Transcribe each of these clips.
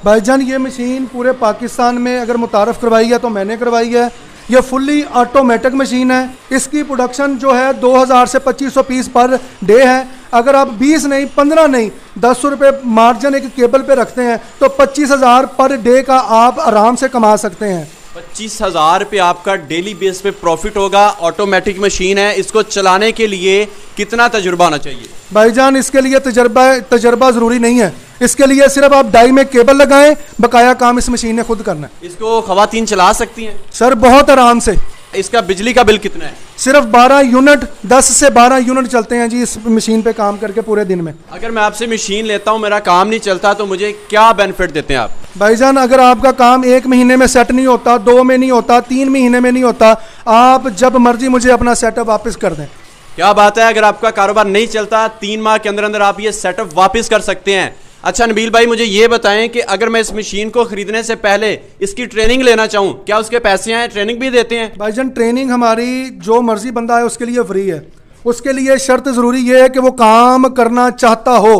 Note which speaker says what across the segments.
Speaker 1: भाईजान ये मशीन पूरे पाकिस्तान में अगर मुतारफ़ करवाई है तो मैंने करवाई है। ये फुल्ली ऑटोमेटिक मशीन है। इसकी प्रोडक्शन जो है 2000 से 2500 पीस पर डे है। अगर आप 20 नहीं 15 नहीं 10 रुपये मार्जिन एक केबल पे रखते हैं तो 25,000 पर डे का आप आराम से कमा सकते हैं।
Speaker 2: 25,000 पे आपका डेली बेस पे प्रॉफिट होगा। ऑटोमेटिक मशीन है, इसको चलाने के लिए कितना तजुर्बा होना चाहिए?
Speaker 1: भाईजान इसके लिए तजर्बा ज़रूरी नहीं है। इसके लिए सिर्फ आप डाई में केबल लगाएं, बकाया काम इस मशीन ने खुद करना है।
Speaker 2: इसको खवातीन चला सकती हैं?
Speaker 1: सर बहुत आराम से।
Speaker 2: इसका बिजली का बिल कितना है?
Speaker 1: सिर्फ 12 यूनिट 10 से 12 यूनिट चलते हैं जी इस मशीन पे काम करके पूरे दिन में।
Speaker 2: अगर मैं आपसे मशीन लेता हूं, मेरा काम नहीं चलता, तो मुझे क्या बेनिफिट देते हैं आप?
Speaker 1: भाईजान अगर आपका काम 1 महीने में सेट नहीं होता, 2 में नहीं होता, 3 महीने में नहीं होता, आप जब मर्जी मुझे अपना सेटअप वापस कर दें।
Speaker 2: क्या बात है, अगर आपका कारोबार नहीं चलता 3 माह के अंदर अंदर आप ये सेटअप वापस कर सकते हैं। अच्छा नबील भाई, मुझे ये बताएं कि अगर मैं इस मशीन को खरीदने से पहले इसकी ट्रेनिंग लेना चाहूँ, क्या उसके पैसे हैं? ट्रेनिंग भी देते हैं?
Speaker 1: भाईजान ट्रेनिंग हमारी जो मर्जी बंदा है उसके लिए फ्री है। उसके लिए शर्त ज़रूरी ये है कि वो काम करना चाहता हो।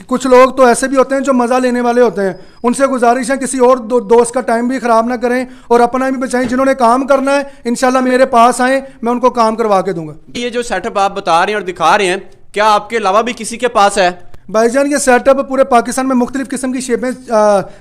Speaker 1: कुछ लोग तो ऐसे भी होते हैं जो मज़ा लेने वाले होते हैं। उनसे गुजारिश है किसी और दोस्त का टाइम भी ख़राब ना करें और अपना भी बचाएं। जिन्होंने काम करना है इंशाल्लाह मेरे पास आएँ, मैं उनको काम करवा के दूंगा।
Speaker 2: ये जो सेटअप आप बता रहे हैं और दिखा रहे हैं, क्या आपके अलावा भी किसी के पास है?
Speaker 1: भाईजान ये सेटअप पूरे पाकिस्तान में मुख्तलिफ किस्म की शेपें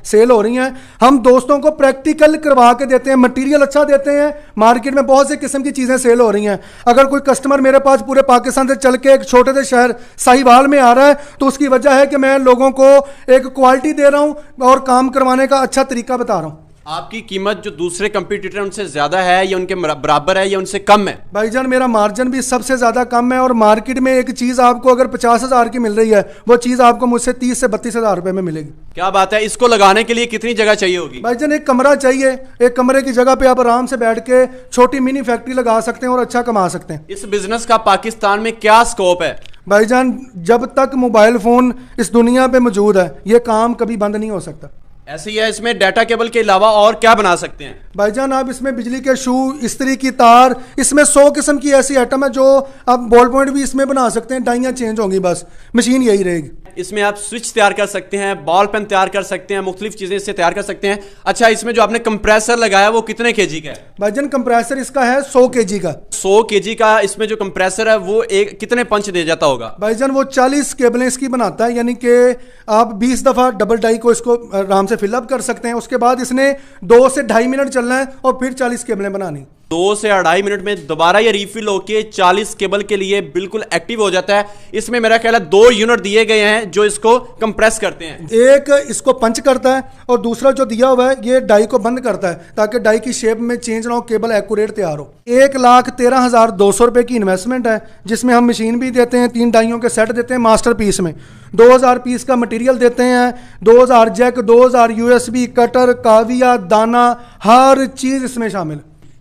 Speaker 1: सेल हो रही हैं। हम दोस्तों को प्रैक्टिकल करवा के देते हैं, मटेरियल अच्छा देते हैं। मार्केट में बहुत से किस्म की चीज़ें सेल हो रही हैं। अगर कोई कस्टमर मेरे पास पूरे पाकिस्तान से चल के एक छोटे से शहर साहिवाल में आ रहा है तो उसकी वजह है कि मैं लोगों को एक क्वालिटी दे रहा हूँ और काम करवाने का अच्छा तरीका बता रहा हूँ।
Speaker 2: आपकी कीमत जो दूसरे कंपटीटर उनसे ज्यादा है या उनके बराबर है या उनसे कम है?
Speaker 1: भाईजान मेरा मार्जिन भी सबसे ज्यादा कम है और मार्केट में एक चीज आपको अगर 50,000 की मिल रही है वो चीज आपको मुझसे 30 से 32,000 रुपए में मिलेगी।
Speaker 2: क्या बात है। इसको लगाने के लिए कितनी जगह चाहिए होगी?
Speaker 1: भाईजान एक कमरा चाहिए। एक कमरे की जगह पे आप आराम से बैठ के छोटी मिनी फैक्ट्री लगा सकते हैं और अच्छा कमा सकते हैं।
Speaker 2: इस बिजनेस का पाकिस्तान में क्या स्कोप है?
Speaker 1: भाईजान जब तक मोबाइल फोन इस दुनिया पे मौजूद है ये काम कभी बंद नहीं हो सकता।
Speaker 2: ऐसे ही है, इसमें डाटा केबल के अलावा और क्या बना सकते हैं?
Speaker 1: भाईजान आप इसमें बिजली के शू, इस्त्री की तार, इसमें 100 किस्म की ऐसी आइटम है जो आप बॉल पॉइंट भी इसमें बना सकते हैं। डाइयाँ चेंज होंगी, बस मशीन यही रहेगी।
Speaker 2: इसमें आप स्विच तैयार कर सकते हैं, बॉल पेन तैयार कर सकते हैं, मुख्तलिफ चीजें इससे तैयार कर सकते हैं। अच्छा, इसमें जो आपने कंप्रेसर लगाया वो कितने केजी का है?
Speaker 1: भाईजान कंप्रेसर इसका है 100 केजी का।
Speaker 2: 100 केजी का इसमें जो कंप्रेसर है वो एक कितने पंच दे जाता होगा?
Speaker 1: भाईजान वो 40 केबलें इसकी बनाता है, यानी कि आप 20 दफ़ा डबल डाई को इसको आराम से फिलअप कर सकते हैं। उसके बाद इसने 2 से 2.5 मिनट चलना है और फिर 40 केबलें बनानी।
Speaker 2: 2 से 2.5 मिनट में दोबारा ये रिफिल होके 40 केबल के लिए बिल्कुल एक्टिव हो जाता है। इसमें मेरा ख्याल है 2 यूनिट दिए गए हैं जो इसको कंप्रेस करते हैं।
Speaker 1: एक इसको पंच करता है और दूसरा जो दिया हुआ है ये डाई को बंद करता है ताकि डाई की शेप में चेंज ना हो, केबल एक्यूरेट तैयार हो। 1,13,200 रुपए की इन्वेस्टमेंट है जिसमें हम मशीन भी देते हैं, 3 डाइयों के सेट देते हैं मास्टर पीस में, 2000 पीस का मटेरियल देते हैं, 2000 जैक, 2000 USB कटर, काविया, दाना, हर चीज़ इसमें शामिल।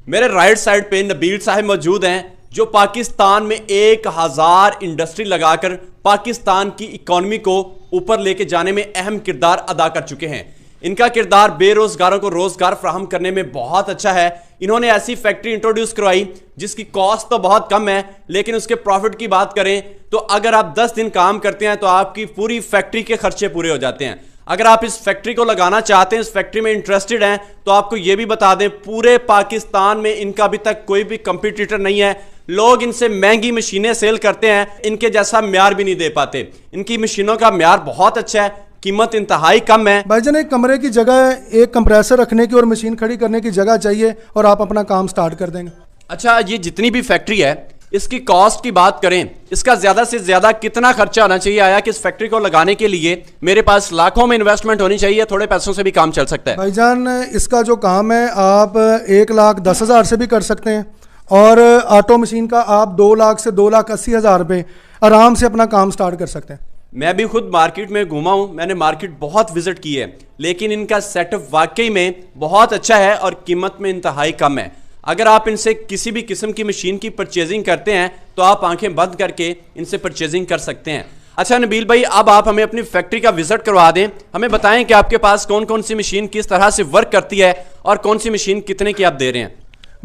Speaker 2: मेरे राइट साइड पे नबील साहब मौजूद हैं जो पाकिस्तान में 1000 इंडस्ट्री लगाकर पाकिस्तान की इकॉनमी को ऊपर लेके जाने में अहम किरदार अदा कर चुके हैं। इनका किरदार बेरोजगारों को रोजगार फराहम करने में बहुत अच्छा है। इन्होंने ऐसी फैक्ट्री इंट्रोड्यूस करवाई जिसकी कॉस्ट तो बहुत कम है, लेकिन उसके प्रॉफिट की बात करें तो अगर आप 10 दिन काम करते हैं तो आपकी पूरी फैक्ट्री के खर्चे पूरे हो जाते हैं। अगर आप इस फैक्ट्री को लगाना चाहते हैं, इस फैक्ट्री में इंटरेस्टेड हैं, तो आपको यह भी बता दें पूरे पाकिस्तान में इनका अभी तक कोई भी कंपटीटर नहीं है। लोग इनसे महंगी मशीनें सेल करते हैं, इनके जैसा म्यार भी नहीं दे पाते। इनकी मशीनों का म्यार बहुत अच्छा है, कीमत इंतहाई कम है।
Speaker 1: भाईजान एक कमरे की जगह, एक कंप्रेसर रखने की और मशीन खड़ी करने की जगह चाहिए और आप अपना काम स्टार्ट कर देंगे।
Speaker 2: अच्छा, ये जितनी भी फैक्ट्री है इसकी कॉस्ट की बात करें, इसका ज्यादा से ज्यादा कितना खर्चा आना चाहिए? आया कि इस फैक्ट्री को लगाने के लिए मेरे पास लाखों में इन्वेस्टमेंट होनी चाहिए, थोड़े पैसों से भी काम चल सकता है?
Speaker 1: भाईजान इसका जो काम है आप 1,10,000 से भी कर सकते हैं और ऑटो मशीन का आप 2 लाख से 2,80,000 रुपये आराम से अपना काम स्टार्ट कर सकते हैं।
Speaker 2: मैं भी खुद मार्केट में घूमा हूं, मैंने मार्केट बहुत विजिट की है, लेकिन इनका सेटअप वाकई में बहुत अच्छा है और कीमत में इंतहाई कम है। अगर आप इनसे किसी भी किस्म की मशीन की परचेजिंग करते हैं तो आप आंखें बंद करके इनसे परचेजिंग कर सकते हैं। अच्छा नबील भाई, अब आप हमें अपनी फैक्ट्री का विजिट करवा दें, हमें बताएं कि आपके पास कौन कौन सी मशीन किस तरह से वर्क करती है और कौन सी मशीन कितने की आप दे रहे हैं?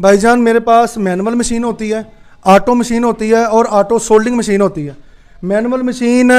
Speaker 1: भाईजान मेरे पास मैनुअल मशीन होती है, ऑटो मशीन होती है और ऑटो सोल्डिंग मशीन होती है। मैनुअल मशीन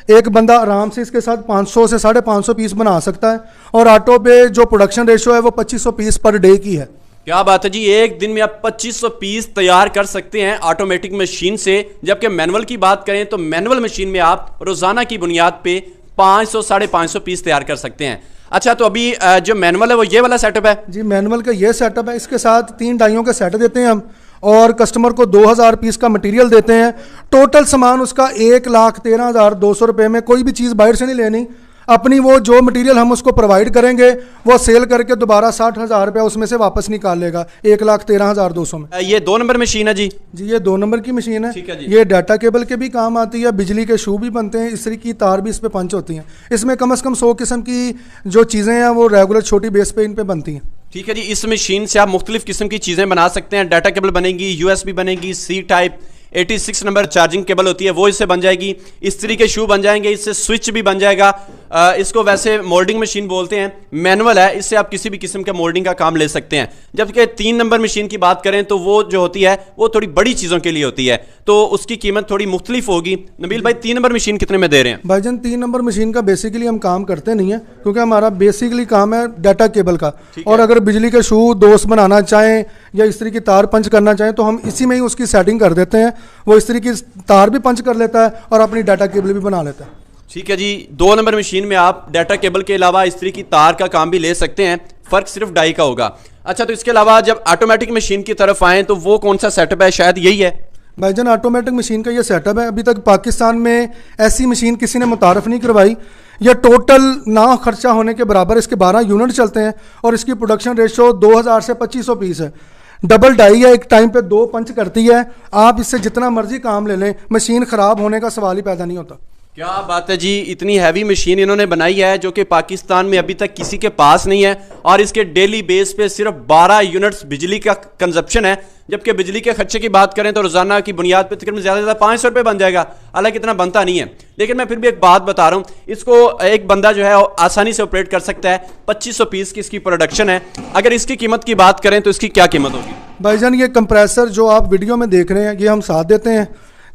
Speaker 1: एक बंदा आराम से इसके साथ 500 से 550 पीस बना सकता है, और ऑटो पे जो प्रोडक्शन रेशो है वो 2500 पीस पर डे की है।
Speaker 2: क्या बात है जी, एक दिन में आप 2500 पीस तैयार कर सकते हैं ऑटोमेटिक मशीन से। जबकि मैनुअल की बात करें तो मैनुअल मशीन में आप रोजाना की बुनियाद पे 500 550 पीस तैयार कर सकते हैं। अच्छा, तो अभी जो मैनुअल है वो ये वाला सेटअप है
Speaker 1: जी, मैनुअल का ये सेटअप है। इसके साथ 3 डाइयों का सेट देते हैं हम, और कस्टमर को 2000 पीस का मटेरियल देते हैं। टोटल सामान उसका 1,13,200 रुपये में, कोई भी चीज़ बाहर से नहीं लेनी, अपनी वो जो मटेरियल हम उसको प्रोवाइड करेंगे वो सेल करके दोबारा 60,000 रुपये उसमें से वापस निकाल लेगा 1,13,200 में।
Speaker 2: ये 2 नंबर मशीन है जी?
Speaker 1: ये 2 नंबर की मशीन है।
Speaker 2: ठीक है जी।
Speaker 1: ये डाटा केबल के भी काम आती है, बिजली के शू भी बनते हैं, इस्त्री की तार भी इस पे पंच होती हैं। इसमें कम से कम 100 किस्म की जो चीज़ें हैं वो रेगुलर छोटी बेस पे इन पे बनती हैं।
Speaker 2: ठीक है जी, इस मशीन से आप मुख्तलिफ किस्म की चीज़ें बना सकते हैं। डाटा केबल बनेगी, USB बनेगी, C type 86 number charging cable होती है वो इससे बन जाएगी, इस्त्री के शू बन जाएंगे, इससे स्विच भी बन जाएगा। इसको वैसे मोल्डिंग मशीन बोलते हैं, मैनुअल है, इससे आप किसी भी किस्म के मोल्डिंग का काम ले सकते हैं। जबकि 3 नंबर मशीन की बात करें तो वो जो होती है वो थोड़ी बड़ी चीज़ों के लिए होती है, तो उसकी कीमत थोड़ी मुख्तलिफ होगी। नबील भाई, 3 नंबर मशीन कितने में दे रहे हैं?
Speaker 1: भाईजान 3 नंबर मशीन का बेसिकली हम काम करते नहीं है, क्योंकि हमारा बेसिकली काम है डाटा केबल का, और अगर बिजली के शू दोस्त बनाना चाहें या इस्त्री की तार पंच करना चाहें तो हम इसी में ही उसकी सेटिंग कर देते हैं। वो इस्त्री की तार भी पंच कर लेता है और अपनी डाटा केबल भी बना लेता है।
Speaker 2: ठीक है जी, 2 नंबर मशीन में आप डाटा केबल के अलावा इस्त्री की तार का काम भी ले सकते हैं, फर्क सिर्फ डाई का होगा। अच्छा, तो इसके अलावा जब ऑटोमेटिक मशीन की तरफ आएँ तो वो कौन सा सेटअप है? शायद यही है
Speaker 1: भाईजान, ऑटोमेटिक मशीन का ये सेटअप है। अभी तक पाकिस्तान में ऐसी मशीन किसी ने मुतारफ नहीं करवाई। यह टोटल ना खर्चा होने के बराबर इसके 12 यूनिट चलते हैं, और इसकी प्रोडक्शन रेशो 2000 से 2500 पीस है। डबल डाई है, एक टाइम पे 2 पंच करती है। आप इससे जितना मर्जी काम ले लें, मशीन ख़राब होने का सवाल ही पैदा नहीं होता।
Speaker 2: क्या बात है जी, इतनी हैवी मशीन इन्होंने बनाई है जो कि पाकिस्तान में अभी तक किसी के पास नहीं है, और इसके डेली बेस पे सिर्फ 12 यूनिट्स बिजली का कंजप्शन है। जबकि बिजली के खर्चे की बात करें तो रोजाना की बुनियाद पे तकरीबन ज़्यादा से ज़्यादा 500 रुपये बन जाएगा। हालांकि इतना बनता नहीं है, लेकिन मैं फिर भी एक बात बता रहा हूँ, इसको एक बंदा जो है आसानी से ऑपरेट कर सकता है। 2500 पीस की इसकी प्रोडक्शन है। अगर इसकी कीमत की बात करें तो इसकी क्या कीमत होगी?
Speaker 1: भाईजान, ये कंप्रेसर जो आप वीडियो में देख रहे हैं ये हम साथ देते हैं।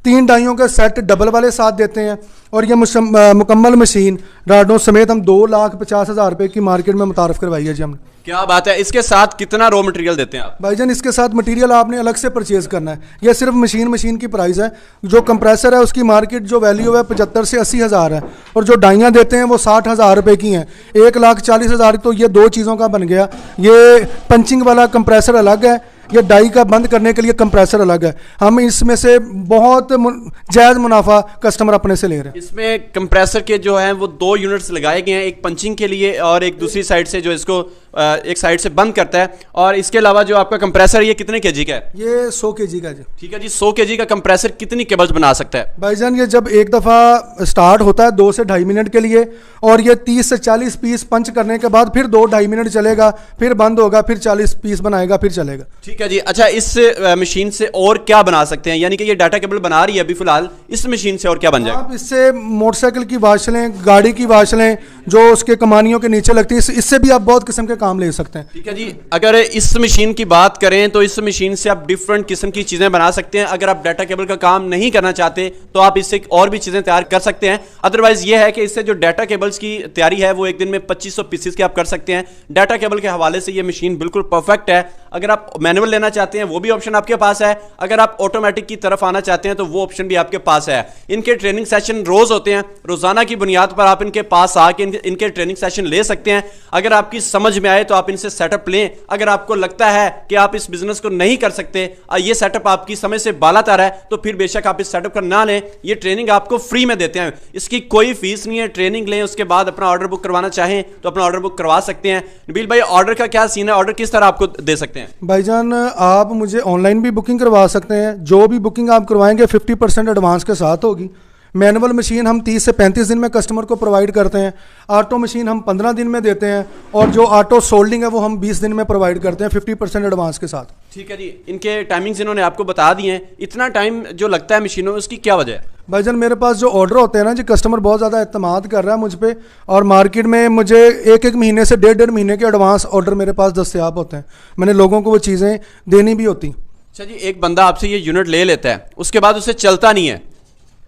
Speaker 1: 3 डाइयों का सेट डबल वाले साथ देते हैं, और ये मुकम्मल मशीन राडों समेत हम 2,50,000 रुपये की मार्केट में मुतारफ करवाई है जी हमने।
Speaker 2: क्या बात है, इसके साथ कितना रॉ मटेरियल देते हैं आप?
Speaker 1: भाईजान, इसके साथ मटेरियल आपने अलग से परचेज करना है। यह सिर्फ मशीन की प्राइस है। जो कंप्रेसर है उसकी मार्केट जो वैल्यू है 75 से 80,000 है, और जो डाइयाँ देते हैं वो 60,000 रुपये की हैं। 1,40,000 तो ये 2 चीज़ों का बन गया। ये पंचिंग वाला कंप्रेसर अलग है, ये डाई का बंद करने के लिए कंप्रेसर अलग है। हम इसमें से बहुत जायज़ मुनाफा कस्टमर अपने से ले रहे हैं।
Speaker 2: इसमें कंप्रेसर के जो हैं वो 2 यूनिट्स लगाए गए हैं, एक पंचिंग के लिए और एक दूसरी साइड से जो इसको एक साइड से बंद करता है। और इसके अलावा जो आपका कंप्रेसर ये कितने केजी का है?
Speaker 1: ये 100 केजी का जी।
Speaker 2: ठीक है जी, 100 केजी का कंप्रेसर कितनी केबल्स बना सकता है?
Speaker 1: भाईजान, ये जब एक दफ़ा स्टार्ट होता है 2 से 2.5 मिनट के लिए, और ये 30 से 40 पीस पंच करने के बाद फिर 2-2.5 मिनट चलेगा, फिर बंद होगा, फिर 40 पीस बनाएगा, फिर चलेगा।
Speaker 2: ठीक है जी। अच्छा, इस मशीन से और क्या बना सकते हैं? यानी कि ये डाटा केबल बना रही है अभी फिलहाल, इस मशीन से और क्या बन जाएगा?
Speaker 1: आप इससे मोटरसाइकिल की वाशलें, गाड़ी की वाशलें जो उसके कमानियों के नीचे लगती है, इससे भी आप बहुत किस्म के काम ले सकते हैं।
Speaker 2: ठीक है जी। अगर इस मशीन की बात करें तो इस मशीन से आप डिफरेंट किस्म की चीज़ें बना सकते हैं। अगर आप डाटा केबल का काम नहीं करना चाहते तो आप इससे और भी चीज़ें तैयार कर सकते हैं। अदरवाइज ये है कि इससे जो डाटा केबल्स की तैयारी है वो एक दिन में 2500 पीसेस के आप कर सकते हैं। डाटा केबल के हवाले से ये मशीन बिल्कुल परफेक्ट है। अगर आप मैनुअल लेना चाहते हैं वो भी ऑप्शन आपके पास है, अगर आप ऑटोमेटिक की तरफ आना चाहते हैं तो वो ऑप्शन भी आपके पास है। इनके ट्रेनिंग सेशन रोज होते हैं, रोजाना की बुनियाद पर आप इनके पास आके इनके ट्रेनिंग सेशन ले सकते हैं। अगर आपकी समझ में आए तो आप इनसे सेटअप लें। अगर आपको लगता है कि आप इस बिजनेस को नहीं कर सकते, ये सेटअप आपकी समझ से बालातर है, तो फिर बेशक आप इस सेटअप का ना लें। ये ट्रेनिंग आपको फ्री में देते हैं, इसकी कोई फीस नहीं है। ट्रेनिंग लें, उसके बाद अपना ऑर्डर बुक करवाना चाहें तो अपना ऑर्डर बुक करवा सकते हैं। नबील भाई, ऑर्डर का क्या सीन है? ऑर्डर किस तरह आपको दे सकते हैं?
Speaker 1: भाईजान, आप मुझे ऑनलाइन भी बुकिंग करवा सकते हैं। जो भी बुकिंग आप करवाएंगे 50% एडवांस के साथ होगी। मैनुअल मशीन हम 30 से 35 दिन में कस्टमर को प्रोवाइड करते हैं। ऑटो मशीन हम 15 दिन में देते हैं, और जो ऑटो सोल्डिंग है वो हम 20 दिन में प्रोवाइड करते हैं 50% एडवांस के साथ।
Speaker 2: ठीक है जी। इनके टाइमिंग्स इन्होंने आपको बता दिए हैं। इतना टाइम जो लगता है मशीनों में, उसकी क्या वजह है?
Speaker 1: भाईजान, मेरे पास जो ऑर्डर होते हैं ना जी, कस्टमर बहुत ज़्यादा एतमाद कर रहा है मुझ पे, और मार्केट में मुझे 1-1 महीने से 1.5 महीने के एडवांस ऑर्डर मेरे पास दस्तयाब होते हैं। मैंने लोगों को वो चीज़ें देनी भी होती।
Speaker 2: अच्छा जी, एक बंदा आपसे ये यूनिट ले लेता है, उसके बाद उसे चलता नहीं है,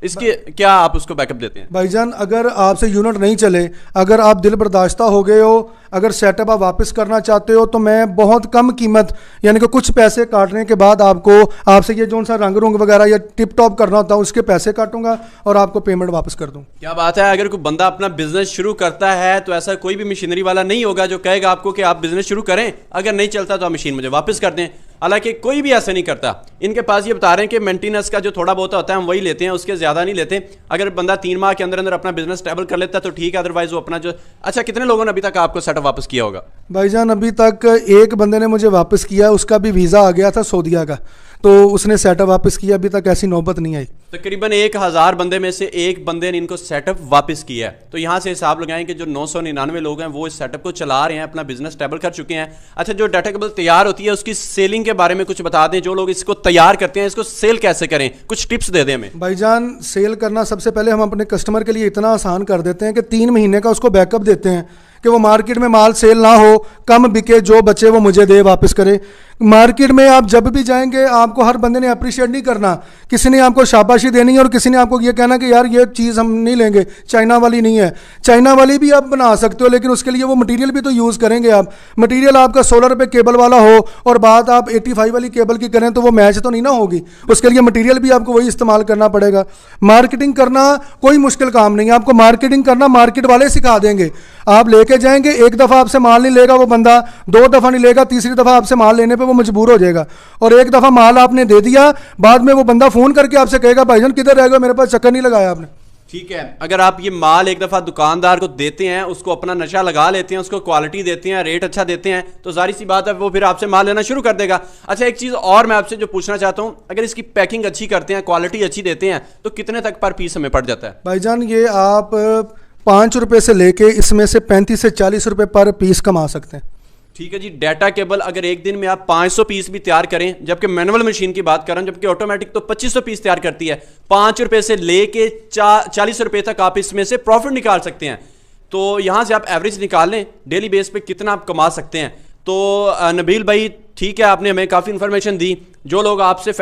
Speaker 2: इसके क्या आप उसको बैकअप देते हैं?
Speaker 1: भाईजान अगर आपसे यूनिट नहीं चले, अगर आप दिल बर्दाश्ता हो गए हो, अगर सेटअप आप वापस करना चाहते हो, तो मैं बहुत कम कीमत यानी कि कुछ पैसे काटने के बाद आपको आपसे ये जो सा रंग रुंग वगैरह या टिप टॉप करना होता है उसके पैसे काटूंगा और आपको पेमेंट वापस कर दूँ।
Speaker 2: क्या बात है। अगर कोई बंदा अपना बिजनेस शुरू करता है तो ऐसा कोई भी मशीनरी वाला नहीं होगा जो कहेगा आपको कि आप बिजनेस शुरू करें, अगर नहीं चलता तो आप मशीन मुझे वापस कर दें। हालांकि कोई भी ऐसा नहीं करता। इनके पास ये बता रहे हैं कि मेंटेनेंस का जो थोड़ा बहुत होता है हम वही लेते हैं, उसके ज़्यादा नहीं लेते। अगर बंदा 3 माह के अंदर अंदर अपना बिजनेस स्टेबल कर लेता है तो ठीक है, अदरवाइज वो अपना जो। अच्छा, कितने लोगों ने अभी तक आपको सेटअप वापस किया होगा?
Speaker 1: भाईजान अभी तक एक बंदे ने मुझे वापस किया, उसका भी वीज़ा आ गया था सऊदीया का, तो उसने सेटअप वापस किया। अभी तक ऐसी नौबत नहीं आई।
Speaker 2: तकरीबन 1000 बंदे में से एक बंदे ने इनको सेटअप वापस किया है। तो यहाँ से हिसाब लगाएं कि जो 999 लोग हैं वो इस सेटअप को चला रहे हैं, अपना बिजनेस स्टेबल कर चुके हैं। अच्छा, जो डाटा केबल तैयार होती है उसकी सेलिंग के बारे में कुछ बता दें। जो लोग इसको तैयार करते हैं इसको सेल कैसे करें, कुछ टिप्स दे दें हमें।
Speaker 1: भाईजान सेल करना सबसे पहले हम अपने कस्टमर के लिए इतना आसान कर देते हैं कि 3 महीने का उसको बैकअप देते हैं कि वो मार्केट में माल सेल ना हो, कम बिके, जो बचे वो मुझे दे, वापस करे। मार्केट में आप जब भी जाएंगे आपको हर बंदे ने अप्रिशिएट नहीं करना, किसी ने आपको शाबाशी देनी है और किसी ने आपको ये कहना कि यार ये चीज़ हम नहीं लेंगे, चाइना वाली नहीं है। चाइना वाली भी आप बना सकते हो, लेकिन उसके लिए वो मटेरियल भी तो यूज़ करेंगे आप। मटेरियल आपका 16 रुपये केबल वाला हो और बात आप 85 वाली केबल की करें तो वो मैच तो नहीं ना होगी। उसके लिए मटीरियल भी आपको वही इस्तेमाल करना पड़ेगा। मार्केटिंग करना कोई मुश्किल काम नहीं है, आपको मार्केटिंग करना मार्केट वाले सिखा देंगे। आप लेके जाएंगे, एक दफ़ा आपसे माल नहीं लेगा वो बंदा, 2 दफ़ा नहीं लेगा, तीसरी दफ़ा आपसे माल लेने पे वो मजबूर हो जाएगा। और एक दफ़ा माल आपने दे दिया, बाद में वो बंदा फ़ोन करके आपसे कहेगा भाईजान किधर रह गए, मेरे पास चक्कर नहीं लगाया आपने।
Speaker 2: ठीक है, अगर आप ये माल एक दफ़ा दुकानदार को देते हैं, उसको अपना नशा लगा लेते हैं, उसको क्वालिटी देते हैं, रेट अच्छा देते हैं, तो जाहिर सी बात है वो फिर आपसे माल लेना शुरू कर देगा। अच्छा, एक चीज़ और मैं आपसे जो पूछना चाहता हूँ, अगर इसकी पैकिंग अच्छी करते हैं, क्वालिटी अच्छी देते हैं, तो कितने तक पर पीस हमें पड़ जाता है?
Speaker 1: भाईजान ये आप 5 रुपये से लेके इसमें से 35 से 40 रुपये पर पीस कमा सकते हैं।
Speaker 2: ठीक है जी। डाटा केबल अगर एक दिन में आप 500 पीस भी तैयार करें, जबकि मैनुअल मशीन की बात कर रहा हूं, जबकि ऑटोमेटिक तो 2500 पीस तैयार करती है, 5 रुपए से लेके 40 रुपए तक आप इसमें से प्रॉफिट निकाल सकते हैं। तो यहां से आप एवरेज निकाल लें डेली बेस पे कितना आप कमा सकते हैं। तो नबील भाई ठीक है, आपने हमें काफ़ी इन्फॉर्मेशन दी। जो लोग आपसे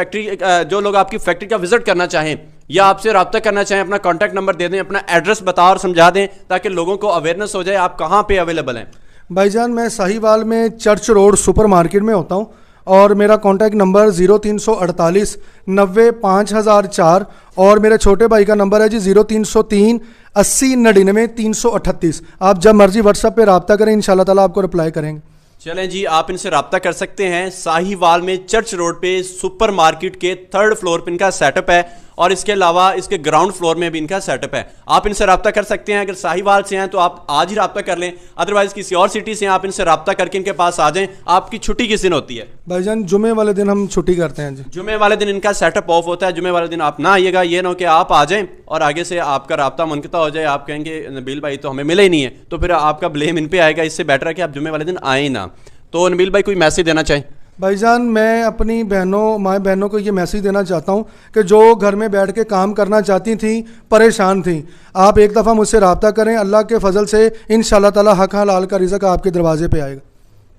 Speaker 2: जो लोग आपकी फैक्ट्री का विजिट करना चाहें या आपसे रब्ता करना चाहें, अपना कॉन्टैक्ट नंबर दे दें, अपना एड्रेस बता और समझा दें ताकि लोगों को अवेयरनेस हो जाए आप कहाँ पे अवेलेबल हैं।
Speaker 1: भाईजान मैं साहिवाल में चर्च रोड सुपर मार्केट में होता हूँ और मेरा कॉन्टैक्ट नंबर 0348 90 5004 और मेरे छोटे भाई का नंबर है जी 0303 80 99 338। आप जब मर्जी व्हाट्सएप पे रब्ता करें, इंशाल्लाह ताला आपको रिप्लाई करेंगे।
Speaker 2: चलें जी, आप इनसे रब्ता कर सकते हैं। साहिवाल में चर्च रोड पे सुपर मार्केट के 3rd फ्लोर पे इनका सेटअप है और इसके अलावा इसके ग्राउंड फ्लोर में भी इनका सेटअप है। आप इनसे रब्ता कर सकते हैं। अगर साहिवाल से हैं तो आप आज ही रब्ता कर लें, अदरवाइज किसी और सिटी से आप इनसे रब्ता करके इनके पास आ जाएं। आपकी छुट्टी किस दिन होती है?
Speaker 1: भाईजान जुमे वाले दिन हम छुट्टी करते हैं जी।
Speaker 2: जुमे वाले दिन इनका सेटअप ऑफ होता है। जुमे वाले दिन आप ना आइएगा, ये ना हो कि आप आ जाएं और आगे से आपका रब्ता मुनक़ता हो जाए, आप कहेंगे नबील भाई तो हमें मिले ही नहीं है, तो फिर आपका ब्लेम इन पे आएगा। इससे बेटर है कि आप जुमे वाले दिन आए ना। तो नबील भाई कोई मैसेज देना चाहें?
Speaker 1: भाईजान मैं अपनी माँ बहनों को ये मैसेज देना चाहता हूँ कि जो घर में बैठ के काम करना चाहती थी, परेशान थी, आप एक दफ़ा मुझसे रब्ता करें। अल्लाह के फजल से इंशाल्लाह ताला हक हलाल का रिज़्क़ आपके दरवाजे पे आएगा।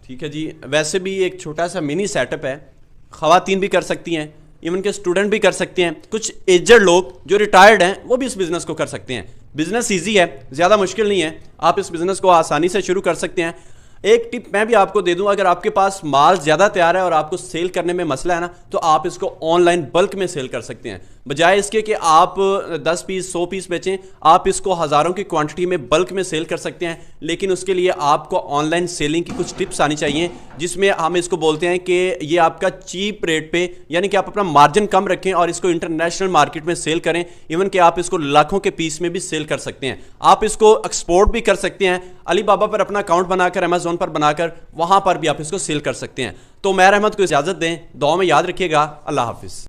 Speaker 2: ठीक है जी। वैसे भी एक छोटा सा मिनी सेटअप है, ख़वातीन भी कर सकती हैं, इवन के स्टूडेंट भी कर सकते हैं, कुछ एजड लोग जो रिटायर्ड हैं वो भी इस बिज़नेस को कर सकते हैं। बिज़नेस ईजी है, ज़्यादा मुश्किल नहीं है, आप इस बिज़नेस को आसानी से शुरू कर सकते हैं। एक टिप मैं भी आपको दे दूं, अगर आपके पास माल ज़्यादा तैयार है और आपको सेल करने में मसला है ना, तो आप इसको ऑनलाइन बल्क में सेल कर सकते हैं। बजाय इसके कि आप 10 पीस 100 पीस बेचें, आप इसको हज़ारों की क्वांटिटी में बल्क में सेल कर सकते हैं। लेकिन उसके लिए आपको ऑनलाइन सेलिंग की कुछ टिप्स आनी चाहिए, जिसमें हम इसको बोलते हैं कि ये आपका चीप रेट पे, यानी कि आप अपना मार्जिन कम रखें और इसको इंटरनेशनल मार्केट में सेल करें। इवन कि आप इसको लाखों के पीस में भी सेल कर सकते हैं। आप इसको एक्सपोर्ट भी कर सकते हैं, अली बाबा पर अपना अकाउंट बनाकर, अमेजोन पर बनाकर, वहां पर भी आप इसको सेल कर सकते हैं। तो मैं रहमत को इजाज़त दें, दुआ में याद रखिएगा। अल्लाह हाफिज़।